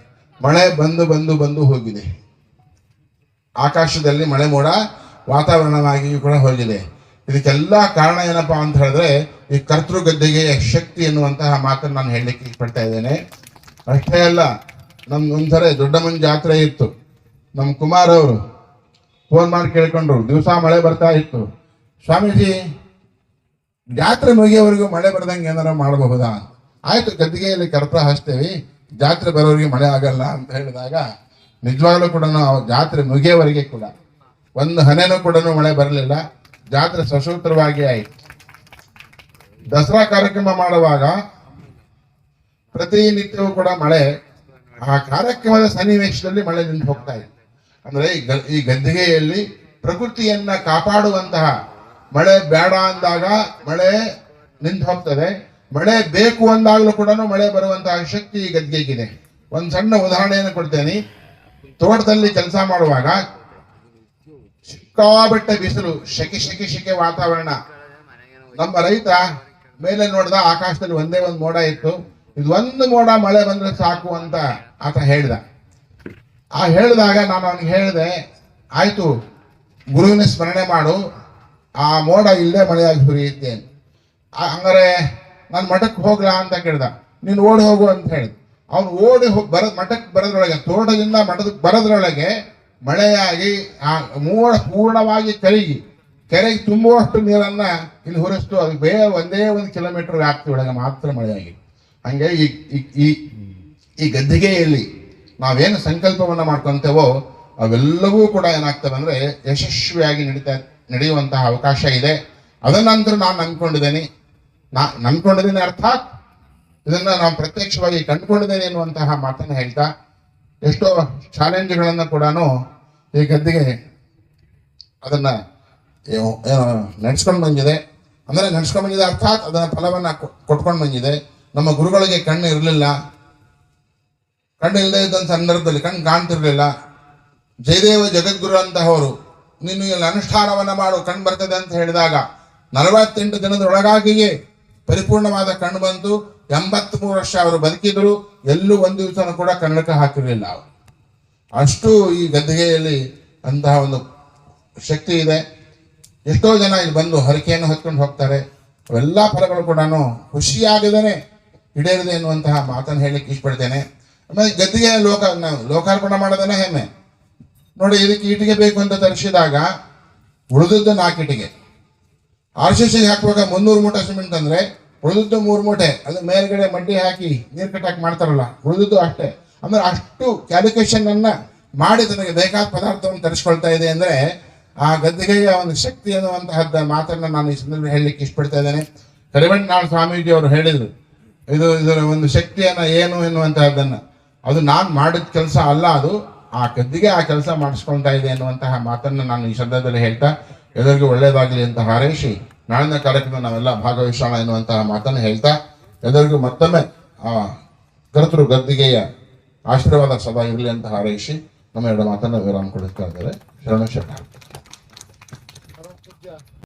ಮಳೆ ಬಂದು ಹೋಗಿದೆ. ಆಕಾಶದಲ್ಲಿ ಮಳೆ ಮೋಡ ವಾತಾವರಣವಾಗಿಯೂ ಕೂಡ ಹೋಗಿದೆ. ಇದಕ್ಕೆಲ್ಲ ಕಾರಣ ಏನಪ್ಪಾ ಅಂತ ಹೇಳಿದ್ರೆ, ಈ ಕರ್ತೃ ಗದ್ದೆಗೆ ಶಕ್ತಿ ಎನ್ನುವಂತಹ ಮಾತನ್ನು ನಾನು ಹೇಳಲಿಕ್ಕೆ ಇಷ್ಟಪಡ್ತಾ ಇದ್ದೇನೆ. ಅಷ್ಟೇ ಅಲ್ಲ, ನಮ್ದು ಒಂದ್ಸರಿ ದೊಡ್ಡಮ್ಮನ ಜಾತ್ರೆ ಇತ್ತು. ನಮ್ಮ ಕುಮಾರ್ ಅವರು ಫೋನ್ ಮಾಡಿ ಕೇಳ್ಕೊಂಡ್ರು, ದಿವಸ ಮಳೆ ಬರ್ತಾ ಇತ್ತು, ಸ್ವಾಮೀಜಿ ಜಾತ್ರೆ ಮುಗಿಯೋವರೆಗೂ ಮಳೆ ಬರ್ದಂಗೆ ಏನಾರ ಮಾಡಬಹುದಾ? ಆಯ್ತು, ಗದ್ದಿಗೆಯಲ್ಲಿ ಕರ್ತ ಹಚ್ತೇವಿ, ಜಾತ್ರೆ ಬರೋರಿಗೆ ಮಳೆ ಆಗಲ್ಲ ಅಂತ ಹೇಳಿದಾಗ ನಿಜವಾಗ್ಲೂ ಕೂಡ ಜಾತ್ರೆ ಮುಗಿಯೋವರೆಗೆ ಕೂಡ ಒಂದು ಹನೆನೂ ಕೂಡ ಮಳೆ ಬರಲಿಲ್ಲ. ಜಾತ್ರೆ ಸಶೂತ್ರವಾಗಿ ಆಯಿತು. ದಸರಾ ಕಾರ್ಯಕ್ರಮ ಮಾಡುವಾಗ ಪ್ರತಿನಿತ್ಯವೂ ಕೂಡ ಮಳೆ, ಆ ಕಾರ್ಯಕ್ರಮದ ಸನ್ನಿವೇಶದಲ್ಲಿ ಮಳೆ ನಿಂತು ಹೋಗ್ತಾ ಇತ್ತು. ಅಂದ್ರೆ ಈ ಗದ್ದಿಗೆಯಲ್ಲಿ ಪ್ರಕೃತಿಯನ್ನ ಕಾಪಾಡುವಂತಹ, ಮಳೆ ಬೇಡ ಅಂದಾಗ ಮಳೆ ನಿಂತು ಹೋಗ್ತದೆ, ಮಳೆ ಬೇಕು ಅಂದಾಗಲೂ ಕೂಡ ಮಳೆ ಬರುವಂತಹ ಶಕ್ತಿ ಈ ಗದ್ದಿಗೆಗಿದೆ. ಒಂದು ಸಣ್ಣ ಉದಾಹರಣೆಯನ್ನು ಕೊಡ್ತೇನೆ. ತೋಟದಲ್ಲಿ ಕೆಲಸ ಮಾಡುವಾಗ ಸಿಕ್ಕಾಬಟ್ಟೆ ಬಿಸಿಲು, ಶೆಕೆ ವಾತಾವರಣ. ನಮ್ಮ ರೈತ ಮೇಲೆ ನೋಡಿದ ಆಕಾಶದಲ್ಲಿ ಒಂದೇ ಒಂದು ಮೋಡ ಇತ್ತು. ಇದು ಒಂದು ಮೋಡ ಮಳೆ ಬಂದ್ರೆ ಸಾಕು ಅಂತ ಆತ ಹೇಳಿದ. ಹೇಳಿದಾಗ ನಾನು ಅವನಿಗೆ ಹೇಳಿದೆ, ಆಯ್ತು ಗುರುವಿನ ಸ್ಮರಣೆ ಮಾಡು, ಆ ಮೋಡ ಇಲ್ಲೇ ಮಳೆಯಾಗಿ ಸುರಿಯುತ್ತೆ. ಹಂಗಾರೆ ನಾನು ಮಠಕ್ಕೆ ಹೋಗ್ಲಾ ಅಂತ ಕೇಳ್ದ. ನೀನು ಓಡಿ ಹೋಗು ಅಂತ ಹೇಳಿದ್. ಅವನು ಓಡಿ ಮಠಕ್ಕೆ ಬರೋದ್ರೊಳಗೆ, ತೋಟದಿಂದ ಮಠಕ್ಕೆ ಬರೋದ್ರೊಳಗೆ ಮಳೆಯಾಗಿ ಆ ಮೋಡ ಪೂರ್ಣವಾಗಿ ಕರಗಿ ಕೆರೆಗೆ ತುಂಬುವಷ್ಟು ನೀರನ್ನ ಇಲ್ಲಿ ಹೊರಿಸ್ತು. ಅದು ಒಂದೇ 1 ಕಿಲೋಮೀಟರ್ ವ್ಯಾಪ್ತಿ ಒಳಗೆ ಮಾತ್ರ ಮಳೆಯಾಗಿ. ಹಂಗೆ ಈ ಗದ್ದಿಗೆಯಲ್ಲಿ ನಾವೇನು ಸಂಕಲ್ಪವನ್ನ ಮಾಡ್ಕೊಂತೇವೋ ಅವೆಲ್ಲವೂ ಕೂಡ ಏನಾಗ್ತವೆ ಅಂದ್ರೆ ಯಶಸ್ವಿಯಾಗಿ ನಡೆಯುವಂತಹ ಅವಕಾಶ ಇದೆ. ಅದನ್ನಂತರೂ ನಾನು ನಂಬ್ಕೊಂಡಿದ್ದೇನೆ ಅರ್ಥಾತ್ ಇದನ್ನ ನಾವು ಪ್ರತ್ಯಕ್ಷವಾಗಿ ಕಂಡುಕೊಂಡಿದ್ದೇನೆ ಎನ್ನುವಂತಹ ಮಾತನ್ನು ಹೇಳ್ತಾ, ಎಷ್ಟೋ ಚಾಲೆಂಜ್ಗಳನ್ನ ಕೂಡ ಈ ಗದ್ದಿಗೆ ಅದನ್ನ ನಡೆಸ್ಕೊಂಡು ಬಂದಿದೆ. ಅಂದ್ರೆ ನಡೆಸ್ಕೊಂಡು ಬಂದಿದೆ ಅರ್ಥಾತ್ ಅದನ್ನ ಫಲವನ್ನ ಕೊಟ್ಕೊಂಡು ಬಂದಿದೆ. ನಮ್ಮ ಗುರುಗಳಿಗೆ ಕಣ್ಣು ಇರಲಿಲ್ಲ, ಕಣ್ಣು ಇಲ್ಲದೆ ಇದ್ದಂಥ ಸಂದರ್ಭದಲ್ಲಿ ಕಣ್ಣು ಕಾಣ್ತಿರ್ಲಿಲ್ಲ. ಜಯದೇವ ಜಗದ್ಗುರು ಅಂತಹವರು ನೀನು ಇಲ್ಲಿ ಅನುಷ್ಠಾನವನ್ನ ಮಾಡು, ಕಣ್ಣು ಬರ್ತದೆ ಅಂತ ಹೇಳಿದಾಗ 48 ದಿನದೊಳಗಾಗಿಯೇ ಪರಿಪೂರ್ಣವಾದ ಕಣ್ಣು ಬಂತು. 83 ವರ್ಷ ಅವರು ಬದುಕಿದ್ರು, ಎಲ್ಲೂ ಒಂದು ದಿವಸ ಕೂಡ ಕನ್ನಡಕ ಹಾಕಿರಲಿಲ್ಲ ಅವರು. ಅಷ್ಟು ಈ ಗದ್ದಿಗೆಯಲ್ಲಿ ಅಂತಹ ಒಂದು ಶಕ್ತಿ ಇದೆ. ಎಷ್ಟೋ ಜನ ಇಲ್ಲಿ ಬಂದು ಹರಕೆಯನ್ನು ಹೊತ್ಕೊಂಡು ಹೋಗ್ತಾರೆ. ಅವೆಲ್ಲ ಫಲಗಳು ಕೂಡ ಖುಷಿಯಾಗಿದ್ದೇನೆ ಈಡೇರಿದೆ ಎನ್ನುವಂತಹ ಮಾತನ್ನು ಹೇಳಲಿಕ್ಕೆ ಇಷ್ಟಪಡ್ತೇನೆ. ಆಮೇಲೆ ಗದ್ದಿಗೆ ಲೋಕಾರ್ಪಣೆ ಮಾಡೋದನ್ನ ಹೆಮ್ಮೆ ನೋಡಿ. ಇದಕ್ಕೆ ಇಟ್ಟಿಗೆ ಬೇಕು ಅಂತ ತರಿಸಿದಾಗ ಉಳಿದದ್ದು 4 ಇಟ್ಟಿಗೆ, RCC ಹಾಕುವಾಗ 300 ಮೂಟೆ ಸಿಮೆಂಟ್ ಅಂದ್ರೆ ಉಳಿದದ್ದು 3 ಮೂಟೆ, ಅದು ಮೇಲ್ಗಡೆ ಮಡ್ಡಿ ಹಾಕಿ ನೀರು ಕಟ್ಟಾಕಿ ಮಾಡ್ತಾರಲ್ಲ, ಉಳಿದದ್ದು ಅಷ್ಟೇ. ಅಂದ್ರೆ ಅಷ್ಟು ಕ್ಯಾಲ್ಕುಲೇಷನ್ ಅನ್ನ ಮಾಡಿ ತನಗೆ ಬೇಕಾದ ಪದಾರ್ಥವನ್ನು ತರಿಸ್ಕೊಳ್ತಾ ಇದೆ ಅಂದ್ರೆ ಆ ಗದ್ದಿಗೆಯ ಒಂದು ಶಕ್ತಿ ಅನ್ನುವಂತಹದ್ದ ಮಾತನ್ನ ನಾನು ಈ ಸಂದರ್ಭ ಹೇಳಲಿಕ್ಕೆ ಇಷ್ಟಪಡ್ತಾ ಇದ್ದೇನೆ. ಕರಿಬಂಡನಾಳ ಸ್ವಾಮೀಜಿ ಅವರು ಹೇಳಿದ್ರು, ಇದರ ಒಂದು ಶಕ್ತಿಯನ್ನ ಏನು ಎನ್ನುವಂತಹದ್ದನ್ನ, ಅದು ನಾನು ಮಾಡಿದ ಕೆಲಸ ಅಲ್ಲ, ಅದು ಆ ಗದ್ದಿಗೆ ಆ ಕೆಲಸ ಮಾಡಿಸ್ಕೊಳ್ತಾ ಇದೆ ಎನ್ನುವಂತಹ ಮಾತನ್ನ ನಾನು ಈ ಸಂದರ್ಭದಲ್ಲಿ ಹೇಳ್ತಾ, ಎಲ್ಲರಿಗೂ ಒಳ್ಳೇದಾಗಲಿ ಅಂತ ಹಾರೈಸಿ ನಾಳಿನ ಕಾರ್ಯಕ್ರಮ ನಾವೆಲ್ಲ ಭಾಗವಹಿಸೋಣ ಎನ್ನುವಂತಹ ಮಾತನ್ನು ಹೇಳ್ತಾ, ಎಲ್ಲರಿಗೂ ಮತ್ತೊಮ್ಮೆ ಆ ಕರ್ತೃ ಗದ್ದಿಗೆಯ ಆಶೀರ್ವಾದ ಸದಾ ಇರಲಿ ಅಂತ ಹಾರೈಸಿ ನಮ್ಮ 2 ಮಾತನ್ನು ವಿರಾಮ ಕೊಡುತ್ತಾ ಇದ್ದಾರೆ. ಶರಣ ಶರಣ.